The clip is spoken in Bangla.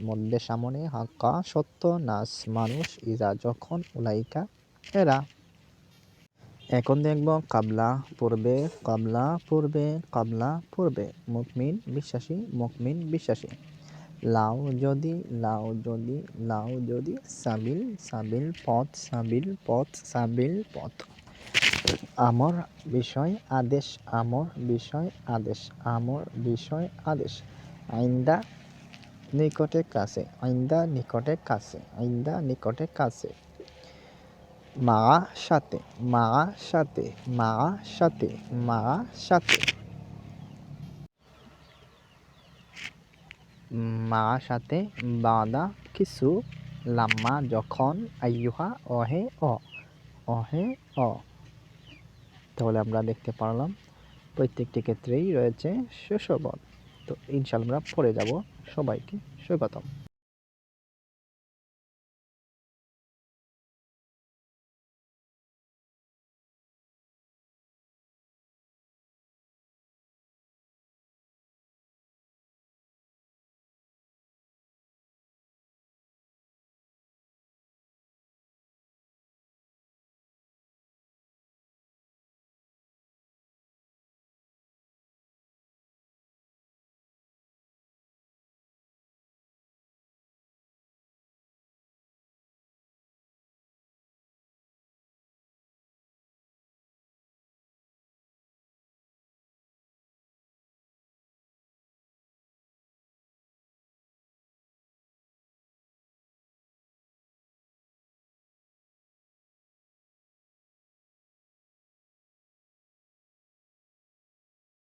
মধ্যে সামনে, হাক্কা সত্য, নাস মানুষ, ইজা যখন, উলাইকা এরা। এখন দেখব কাবলা পূর্বে, কাবলা পূর্বে, কাবলা পূর্বে। মুকমিন বিশ্বাসী, মুকমিন বিশ্বাসী। লাউ যদি, লাউ যদি, লাউ যদি। সাবিল সাবিল পথ, সাবিল পথ, সাবিল পথ। আমর বিষয় আদেশ, আমর বিষয় আদেশ, আমর বিষয় আদেশ। আইন্দা নিকটে কাছে, আইন্দা নিকটে কাছে, আইন্দা নিকটে কাছে। মা সাথে, মা সাথে, মা সাথে, মা সাথে। মা সাথে বাদা কিছু, লাম্মা যখন, আইয়ুহা অহে অ, অহে অ। তাহলে আমরা দেখতে পারলাম প্রত্যেকটি ক্ষেত্রেই রয়েছে শেষবর্ণ। তো ইনশাআল্লাহ আমরা পড়ে যাব। সবাইকে স্বাগতম।